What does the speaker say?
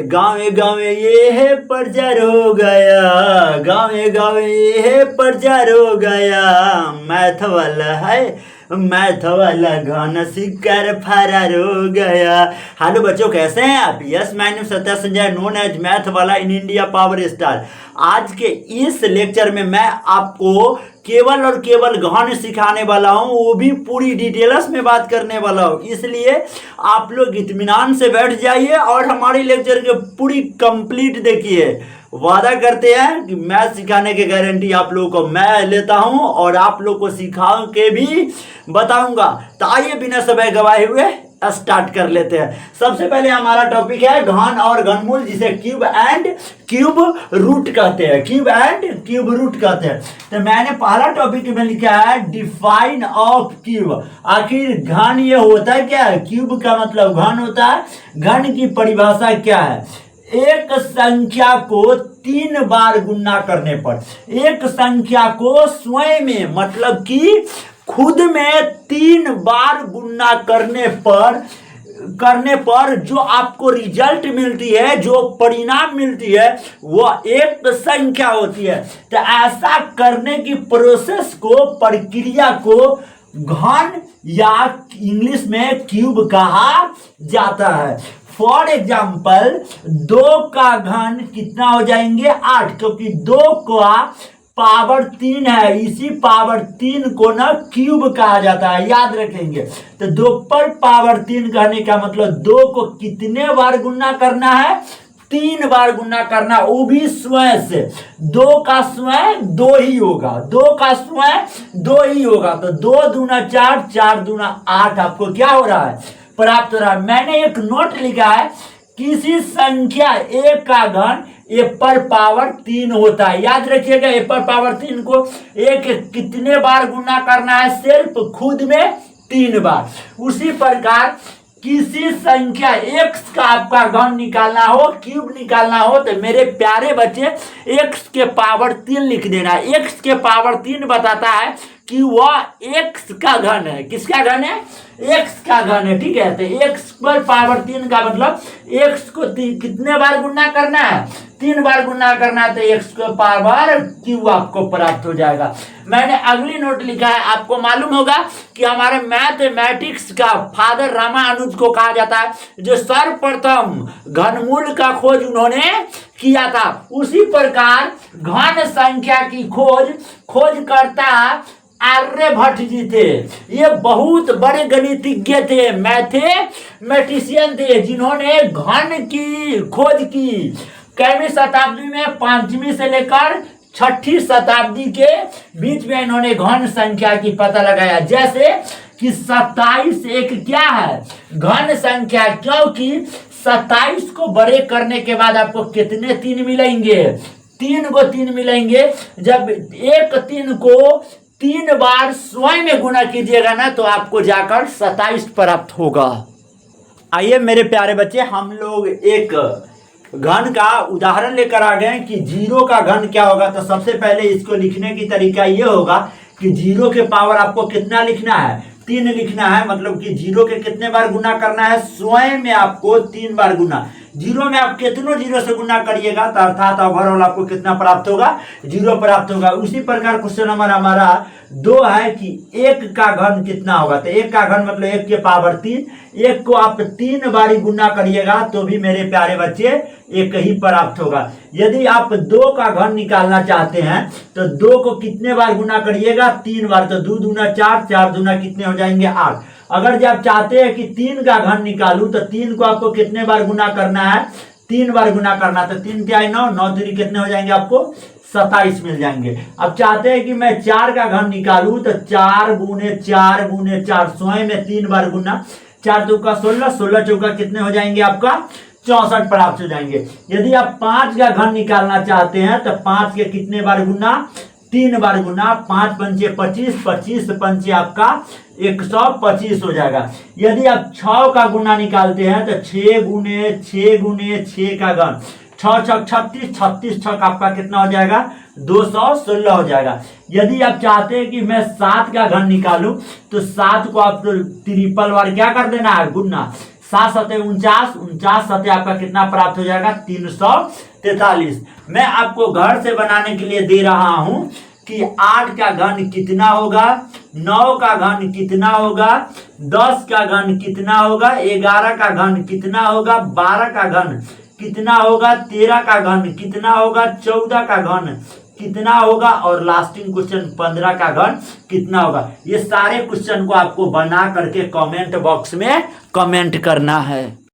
गाँव गाँव ये है प्रचार हो गया, गाँव गाँव ये है प्रचार हो गया, मैथ वाला है मैथ वाला गाना सीखकर फरार हो गया। हेलो बच्चों, कैसे हैं आप? Yes, my name Satya Sanjay, known as math वाला इन इंडिया पावर स्टार। आज के इस लेक्चर में मैं आपको केवल और केवल गहन सिखाने वाला हूं, वो भी पूरी डिटेल्स में बात करने वाला हूं। इसलिए आप लोग इत्मीनान से बैठ जाइए और हमारी लेक्चर के पूरी कंप्लीट देखिए। वादा करते हैं कि मैथ सिखाने की गारंटी आप लोगों को मैं लेता हूं और आप लोग को सिखा के भी बताऊंगा। तो आइए बिना समय गवाए हुए स्टार्ट कर लेते हैं। सबसे पहले हमारा टॉपिक है घन और घनमूल, जिसे क्यूब एंड क्यूब रूट कहते हैं। क्यूब एंड क्यूब रूट कहते हैं। तो मैंने पहला टॉपिक में लिखा है डिफाइन ऑफ क्यूब। आखिर घन ये होता है क्या है? क्यूब का मतलब घन होता है। घन की परिभाषा क्या है? एक संख्या को 3 बार गुणा करने पर, एक संख्या को स्वयं में मतलब कि खुद में 3 बार गुणा करने पर जो आपको रिजल्ट मिलती है, जो परिणाम मिलती है, वो एक संख्या होती है। तो ऐसा करने की प्रोसेस को, प्रक्रिया को घन या इंग्लिश में क्यूब कहा जाता है। फॉर एग्जाम्पल 2 का घन कितना हो जाएंगे? 8, क्योंकि 2 का पावर 3 है। इसी पावर 3 को ना क्यूब कहा जाता है, याद रखेंगे। तो 2 पर पावर 3 कहने का मतलब 2 को कितने बार गुणा करना है? 3 बार गुणा करना, वो भी स्वयं से। 2 का स्वयं 2 ही होगा, 2 का स्वयं 2 ही होगा। तो 2 दूना 4, 4 दूना 8 आपको क्या हो रहा है? प्राप्त हो रहा है। मैंने एक नोट लिखा है, किसी संख्या a का घन a पर पावर 3 होता है। याद रखिएगा, a पर पावर 3 को एक कितने बार गुणा करना है? सिर्फ खुद में 3 बार। उसी प्रकार किसी संख्या x का आपका घन निकालना हो, क्यूब निकालना हो, तो मेरे प्यारे बच्चे x के पावर 3 लिख देना। x के पावर 3 बताता है कि वह x का घन है। किसका घन है? x का घन है, ठीक है। तो x पर पावर 3 का मतलब x को कितने बार गुणा करना है? 3 बार गुणा करना है। तो x को पावर क्यू आपको प्राप्त हो जाएगा। मैंने अगली नोट लिखा है, आपको मालूम होगा कि हमारे मैथमेटिक्स का फादर रामानुज को कहा जाता है, जो सर्वप्रथम घनमूल का खोज उन्होंने किया था। उसी प्रकार घन संख्या की खोज करता आर्यभट्ट जी थे। ये बहुत बड़े गणितज्ञ थे, मैथमेटिशियन थे, जिन्होंने घन की खोज की। कैवीं शताब्दी में? 5वीं से लेकर 6ठी शताब्दी के बीच में इन्होंने घन संख्या की पता लगाया। जैसे कि 27 एक क्या है? घन संख्या, क्योंकि 27 को बड़े करने के बाद आपको कितने 3 मिलेंगे? 3 को 3 मिलेंगे। जब एक 3 को 3 बार स्वयं में गुणा कीजिएगा ना, तो आपको जाकर 27 प्राप्त होगा। आइए मेरे प्यारे बच्चे, हम लोग एक घन का उदाहरण लेकर आ गए कि 0 का घन क्या होगा। तो सबसे पहले इसको लिखने की तरीका ये होगा कि 0 के पावर आपको कितना लिखना है? 3 लिखना है। मतलब कि 0 के कितने बार गुना करना है? स्वयं में आपको 3 बार गुना। 0 में आप कितनों 0 से गुना करिएगा तो अर्थात ओवरऑल आपको कितना प्राप्त होगा? 0 प्राप्त होगा। उसी प्रकार क्वेश्चन नंबर हमारा 2 है कि 1 का घन कितना होगा। तो 1 का घन मतलब 1 के पावर 3। 1 को आप 3 बारी गुना करिएगा तो भी मेरे प्यारे बच्चे 1 ही प्राप्त होगा। यदि आप 2 का घन निकालना चाहते हैं तो 2 को कितने बार गुना करिएगा? 3 बार। तो 2 दूना 4, 4 दूना कितने हो जाएंगे? 8। अगर जब आप चाहते हैं कि 3 का घन निकालूं तो 3 को आपको कितने बार गुना करना है? 3 बार गुना करना। तो 3 क्या है? 9। 9 दूनी कितने हो जाएंगे? आपको 27 मिल जाएंगे। अब चाहते हैं कि मैं 4 का घन निकालूं तो 4 गुने 4 गुने 4 स्वयं में 3 बार गुना। 4 चौका 16, 16 चौका कितने हो जाएंगे? आपका 64 प्राप्त हो जाएंगे। यदि आप 5 का घन निकालना चाहते हैं तो 5 के कितने बार गुना? 3 बार गुना। 5 पंचे 25, 25 पंचे आपका 125 हो जाएगा। यदि आप 6 का गुना निकालते हैं तो 6 गुने 6 गुने 6 का घन, 6 छक 36, 36 छक आपका कितना हो जाएगा? 216 हो जाएगा। यदि आप चाहते हैं कि मैं 7 का घन निकालूं तो 7 को आप ट्रिपल बार क्या कर देना है? गुना। 7 सते 49, 49 सते आपका कितना प्राप्त हो जाएगा 343। मैं आपको घर से बनाने के लिए दे रहा हूं कि 8 का घन कितना होगा, 9 का घन कितना होगा, 10 का घन कितना होगा, 11 का घन कितना होगा, 12 का घन कितना होगा, 13 का घन कितना होगा, 14 का घन कितना होगा और लास्टिंग क्वेश्चन 15 का घन कितना होगा। ये सारे क्वेश्चन को आपको बना करके कमेंट बॉक्स में कमेंट करना है।